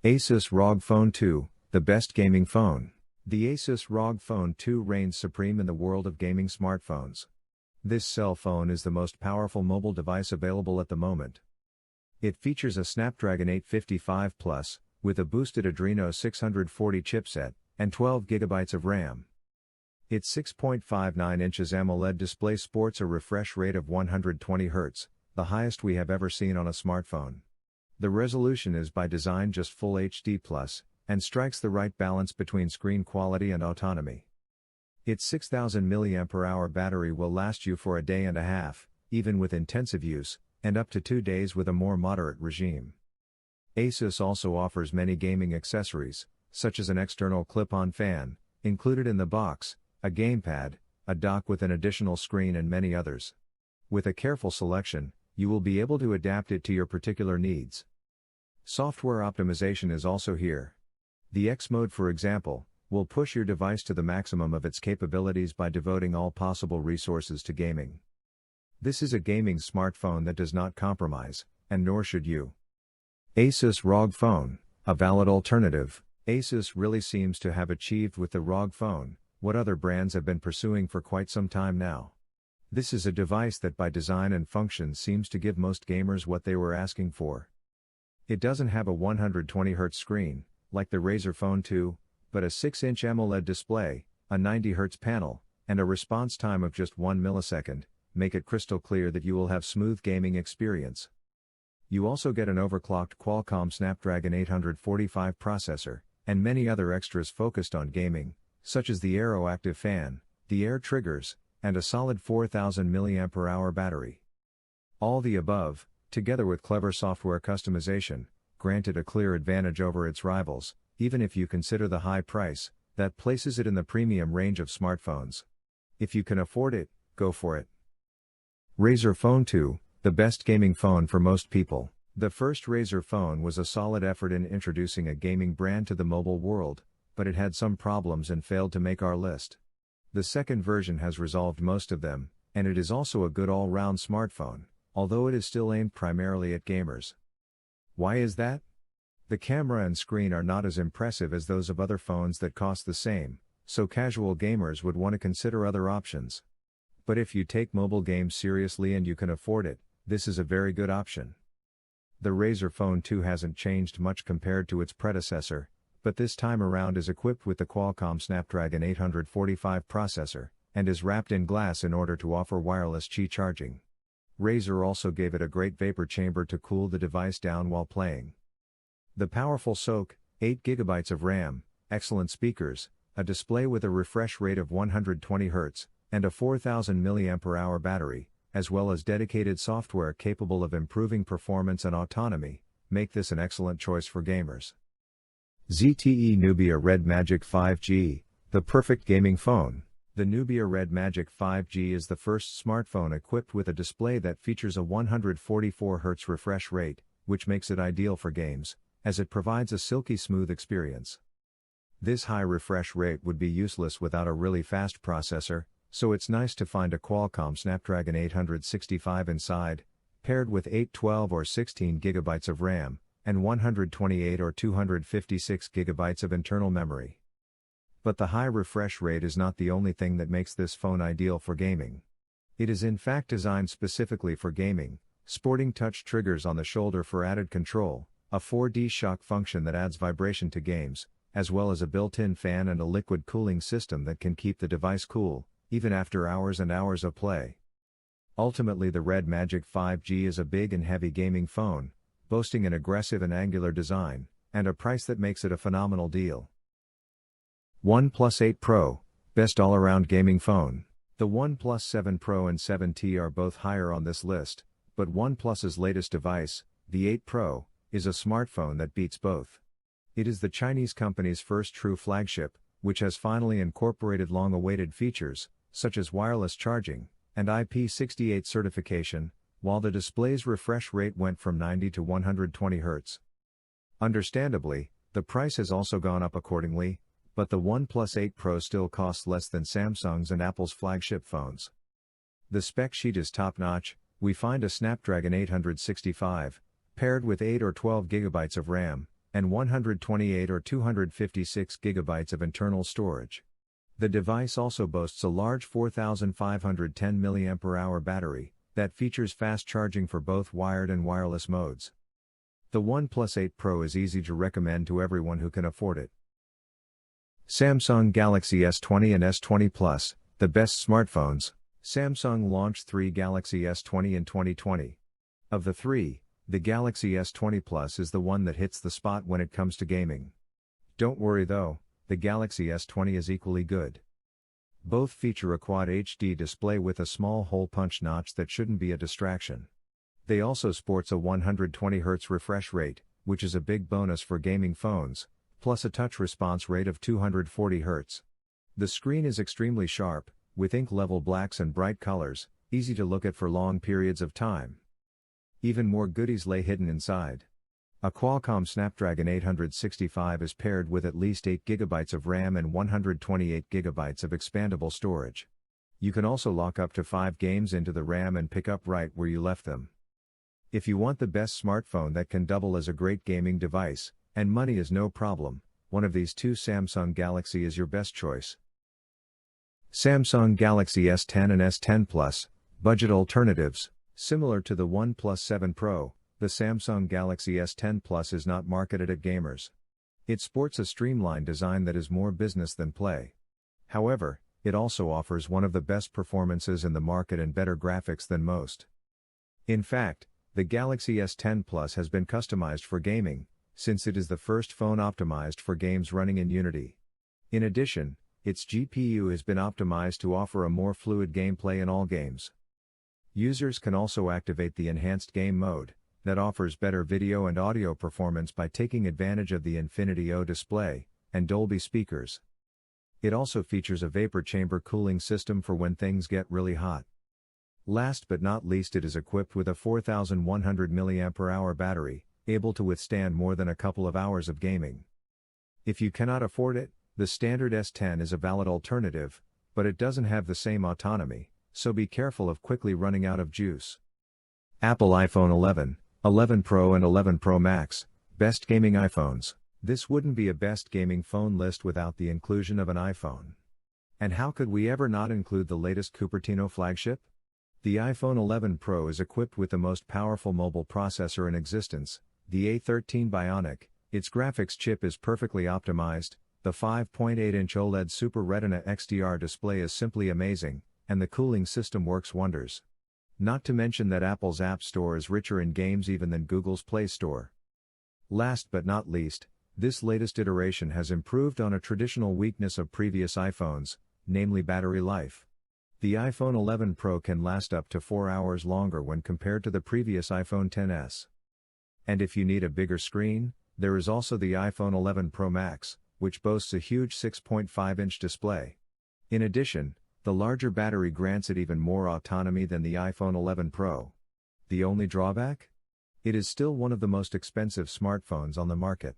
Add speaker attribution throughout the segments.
Speaker 1: Asus ROG Phone 2, the best gaming phone. The Asus ROG Phone 2 reigns supreme in the world of gaming smartphones. This cell phone is the most powerful mobile device available at the moment. It features a Snapdragon 855 Plus, with a boosted Adreno 640 chipset, and 12 GB of RAM. Its 6.59 inches AMOLED display sports a refresh rate of 120 Hz, the highest we have ever seen on a smartphone. The resolution is by design just Full HD+, and strikes the right balance between screen quality and autonomy. Its 6000 mAh battery will last you for a day and a half, even with intensive use, and up to 2 days with a more moderate regime. Asus also offers many gaming accessories, such as an external clip-on fan, included in the box, a gamepad, a dock with an additional screen and many others. With a careful selection, you will be able to adapt it to your particular needs. Software optimization is also here. The X mode, for example, will push your device to the maximum of its capabilities by devoting all possible resources to gaming. This is a gaming smartphone that does not compromise, and nor should you. Asus ROG Phone, a valid alternative. Asus really seems to have achieved with the ROG Phone what other brands have been pursuing for quite some time now. This is a device that by design and function seems to give most gamers what they were asking for. It doesn't have a 120 Hz screen, like the Razer Phone 2, but a 6-inch AMOLED display, a 90 Hz panel, and a response time of just 1 millisecond, make it crystal clear that you will have smooth gaming experience. You also get an overclocked Qualcomm Snapdragon 845 processor, and many other extras focused on gaming, such as the Aero Active fan, the Air triggers, and a solid 4000 mAh battery. All the above, together with clever software customization, grant it a clear advantage over its rivals, even if you consider the high price that places it in the premium range of smartphones. If you can afford it, go for it. Razer Phone 2, the best gaming phone for most people. The first Razer phone was a solid effort in introducing a gaming brand to the mobile world, but it had some problems and failed to make our list. The second version has resolved most of them, and it is also a good all-round smartphone, although it is still aimed primarily at gamers. Why is that? The camera and screen are not as impressive as those of other phones that cost the same, so casual gamers would want to consider other options. But if you take mobile games seriously and you can afford it, this is a very good option. The Razer Phone 2 hasn't changed much compared to its predecessor, but this time around is equipped with the Qualcomm Snapdragon 845 processor, and is wrapped in glass in order to offer wireless Qi charging. Razer also gave it a great vapor chamber to cool the device down while playing. The powerful SoC, 8 GB of RAM, excellent speakers, a display with a refresh rate of 120 Hz, and a 4000 mAh battery, as well as dedicated software capable of improving performance and autonomy, make this an excellent choice for gamers. ZTE Nubia Red Magic 5G, the perfect gaming phone. The Nubia Red Magic 5G is the first smartphone equipped with a display that features a 144 Hz refresh rate, which makes it ideal for games, as it provides a silky smooth experience. This high refresh rate would be useless without a really fast processor, so it's nice to find a Qualcomm Snapdragon 865 inside, paired with 8, 12 or 16 GB of RAM, and 128 or 256 GB of internal memory. But the high refresh rate is not the only thing that makes this phone ideal for gaming. It is in fact designed specifically for gaming, sporting touch triggers on the shoulder for added control, a 4D shock function that adds vibration to games, as well as a built-in fan and a liquid cooling system that can keep the device cool, even after hours and hours of play. Ultimately, the Red Magic 5G is a big and heavy gaming phone, boasting an aggressive and angular design, and a price that makes it a phenomenal deal. OnePlus 8 Pro, best all-around gaming phone. The OnePlus 7 Pro and 7T are both higher on this list, but OnePlus's latest device, the 8 Pro, is a smartphone that beats both. It is the Chinese company's first true flagship, which has finally incorporated long-awaited features, such as wireless charging, and IP68 certification, while the display's refresh rate went from 90 to 120 Hz. Understandably, the price has also gone up accordingly, but the OnePlus 8 Pro still costs less than Samsung's and Apple's flagship phones. The spec sheet is top-notch. We find a Snapdragon 865, paired with 8 or 12 GB of RAM, and 128 or 256 GB of internal storage. The device also boasts a large 4510 mAh battery that features fast charging for both wired and wireless modes. The OnePlus 8 Pro is easy to recommend to everyone who can afford it. Samsung Galaxy S20 and S20 Plus, the best smartphones. Samsung launched 3 Galaxy S20 in 2020. Of the three, the Galaxy S20 Plus is the one that hits the spot when it comes to gaming. Don't worry though, the Galaxy S20 is equally good. Both feature a Quad HD display with a small hole punch notch that shouldn't be a distraction. They also sports a 120Hz refresh rate, which is a big bonus for gaming phones, plus a touch response rate of 240Hz. The screen is extremely sharp, with ink-level blacks and bright colors, easy to look at for long periods of time. Even more goodies lay hidden inside. A Qualcomm Snapdragon 865 is paired with at least 8 GB of RAM and 128 GB of expandable storage. You can also lock up to 5 games into the RAM and pick up right where you left them. If you want the best smartphone that can double as a great gaming device, and money is no problem, one of these two Samsung Galaxy is your best choice. Samsung Galaxy S10 and S10 Plus, budget alternatives. Similar to the OnePlus 7 Pro, the Samsung Galaxy S10 Plus is not marketed at gamers. It sports a streamlined design that is more business than play. However, it also offers one of the best performances in the market and better graphics than most. In fact, the Galaxy S10 Plus has been customized for gaming, since it is the first phone optimized for games running in Unity. In addition, its GPU has been optimized to offer a more fluid gameplay in all games. Users can also activate the Enhanced Game Mode, that offers better video and audio performance by taking advantage of the Infinity O display and Dolby speakers. It also features a vapor chamber cooling system for when things get really hot. Last but not least, it is equipped with a 4100 mAh battery, able to withstand more than a couple of hours of gaming. If you cannot afford it, the standard S10 is a valid alternative, but it doesn't have the same autonomy, so be careful of quickly running out of juice. Apple iPhone 11, 11 Pro and 11 Pro Max, best gaming iPhones. This wouldn't be a best gaming phone list without the inclusion of an iPhone. And how could we ever not include the latest Cupertino flagship? The iPhone 11 Pro is equipped with the most powerful mobile processor in existence, the A13 Bionic. Its graphics chip is perfectly optimized, the 5.8-inch OLED Super Retina XDR display is simply amazing, and the cooling system works wonders. Not to mention that Apple's App Store is richer in games even than Google's Play Store. Last but not least, this latest iteration has improved on a traditional weakness of previous iPhones, namely battery life. The iPhone 11 Pro can last up to 4 hours longer when compared to the previous iPhone XS. And if you need a bigger screen, there is also the iPhone 11 Pro Max, which boasts a huge 6.5-inch display. In addition, the larger battery grants it even more autonomy than the iPhone 11 Pro. The only drawback? It is still one of the most expensive smartphones on the market.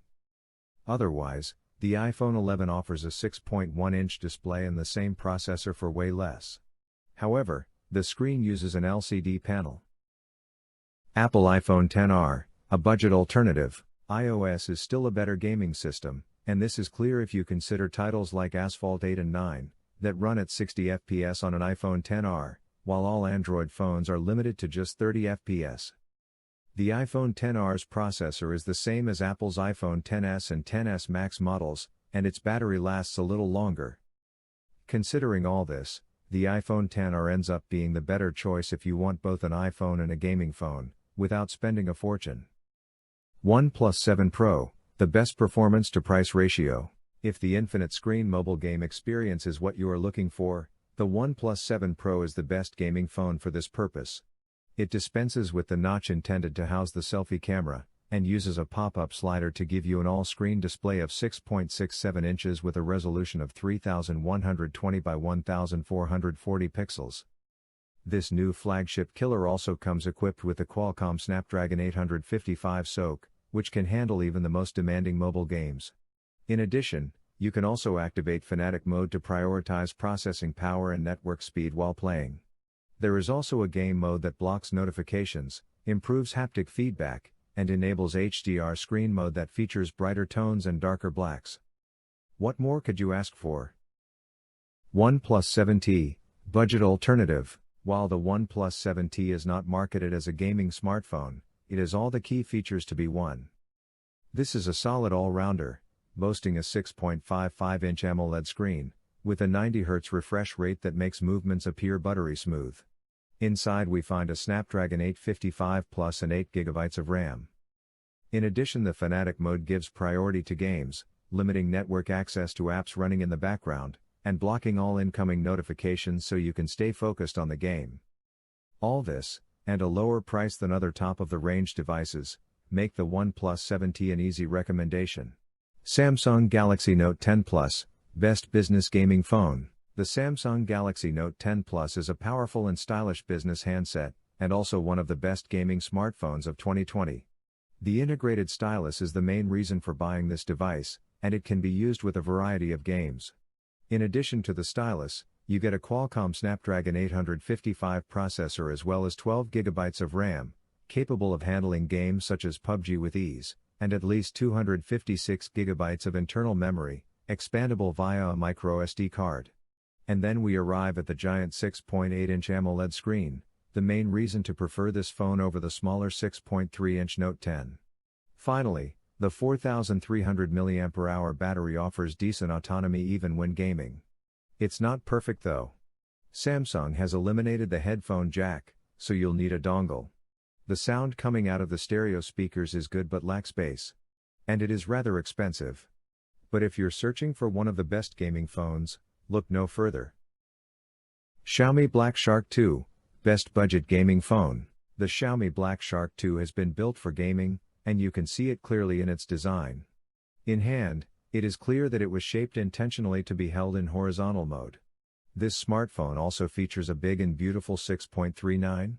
Speaker 1: Otherwise, the iPhone 11 offers a 6.1-inch display and the same processor for way less. However, the screen uses an LCD panel. Apple iPhone XR, a budget alternative. iOS is still a better gaming system, and this is clear if you consider titles like Asphalt 8 and 9, that run at 60 FPS on an iPhone XR, while all Android phones are limited to just 30 FPS. The iPhone XR's processor is the same as Apple's iPhone XS and XS Max models, and its battery lasts a little longer. Considering all this, the iPhone XR ends up being the better choice if you want both an iPhone and a gaming phone, without spending a fortune. OnePlus 7 Pro, the best performance to price ratio. If the infinite screen mobile game experience is what you are looking for, the OnePlus 7 Pro is the best gaming phone for this purpose. It dispenses with the notch intended to house the selfie camera, and uses a pop-up slider to give you an all-screen display of 6.67 inches with a resolution of 3120 by 1440 pixels. This new flagship killer also comes equipped with the Qualcomm Snapdragon 855 SoC, which can handle even the most demanding mobile games. In addition, you can also activate Fanatic mode to prioritize processing power and network speed while playing. There is also a game mode that blocks notifications, improves haptic feedback, and enables HDR screen mode that features brighter tones and darker blacks. What more could you ask for? OnePlus 7T, budget alternative. While the OnePlus 7T is not marketed as a gaming smartphone, it has all the key features to be one. This is a solid all-rounder, boasting a 6.55-inch AMOLED screen, with a 90Hz refresh rate that makes movements appear buttery smooth. Inside we find a Snapdragon 855 Plus and 8GB of RAM. In addition, the Fanatic mode gives priority to games, limiting network access to apps running in the background, and blocking all incoming notifications so you can stay focused on the game. All this, and a lower price than other top-of-the-range devices, make the OnePlus 7T an easy recommendation. Samsung Galaxy Note 10 Plus, best business gaming phone. The Samsung Galaxy Note 10 Plus is a powerful and stylish business handset, and also one of the best gaming smartphones of 2020. The integrated stylus is the main reason for buying this device, and it can be used with a variety of games. In addition to the stylus, you get a Qualcomm Snapdragon 855 processor as well as 12GB of RAM, capable of handling games such as PUBG with ease, and at least 256GB of internal memory, expandable via a microSD card. And then we arrive at the giant 6.8-inch AMOLED screen, the main reason to prefer this phone over the smaller 6.3-inch Note 10. Finally, the 4300 mAh battery offers decent autonomy even when gaming. It's not perfect though. Samsung has eliminated the headphone jack, so you'll need a dongle. The sound coming out of the stereo speakers is good but lacks bass. And it is rather expensive. But if you're searching for one of the best gaming phones, look no further. Xiaomi Black Shark 2, best budget gaming phone. The Xiaomi Black Shark 2 has been built for gaming, and you can see it clearly in its design. In hand, it is clear that it was shaped intentionally to be held in horizontal mode. This smartphone also features a big and beautiful 6.39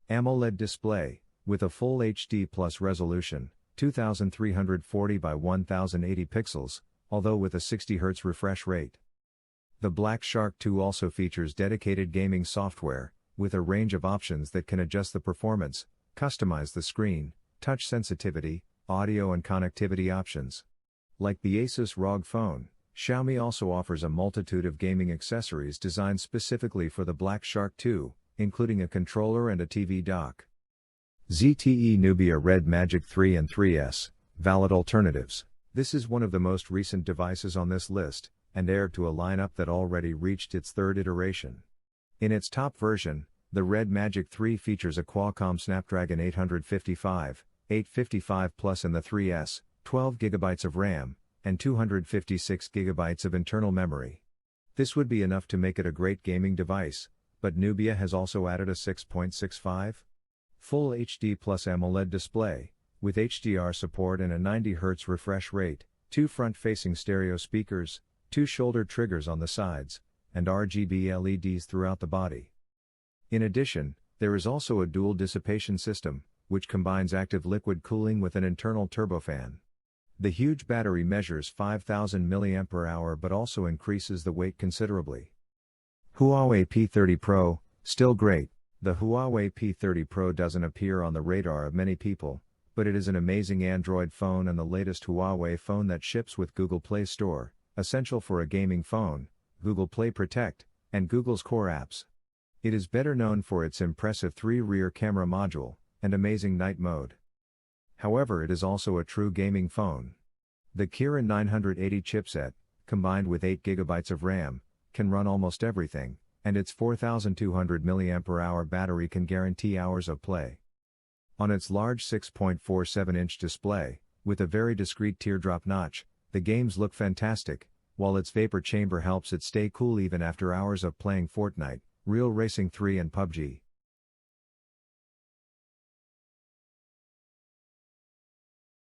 Speaker 1: AMOLED display, with a full HD Plus resolution, 2340 by 1080 pixels, although with a 60Hz refresh rate. The Black Shark 2 also features dedicated gaming software, with a range of options that can adjust the performance, customize the screen, touch sensitivity, audio and connectivity options. Like the Asus ROG Phone, Xiaomi also offers a multitude of gaming accessories designed specifically for the Black Shark 2, including a controller and a TV dock. ZTE Nubia Red Magic 3 and 3S, valid alternatives. This is one of the most recent devices on this list, and heir to a lineup that already reached its third iteration. In its top version, the Red Magic 3 features a Qualcomm Snapdragon 855, 855 Plus and the 3S, 12GB of RAM, and 256GB of internal memory. This would be enough to make it a great gaming device, but Nubia has also added a 6.65 Full HD Plus AMOLED display, with HDR support and a 90Hz refresh rate, 2 front-facing stereo speakers, 2 shoulder triggers on the sides, and RGB LEDs throughout the body. In addition, there is also a dual dissipation system, which combines active liquid cooling with an internal turbofan. The huge battery measures 5000 mAh but also increases the weight considerably. Huawei P30 Pro, still great. The Huawei P30 Pro doesn't appear on the radar of many people, but it is an amazing Android phone and the latest Huawei phone that ships with Google Play Store, essential for a gaming phone, Google Play Protect, and Google's core apps. It is better known for its impressive 3 rear camera module, and amazing night mode. However, it is also a true gaming phone. The Kirin 980 chipset, combined with 8GB of RAM, can run almost everything, and its 4200 mAh battery can guarantee hours of play. On its large 6.47-inch display, with a very discreet teardrop notch, the games look fantastic, while its vapor chamber helps it stay cool even after hours of playing Fortnite, Real Racing 3 and PUBG.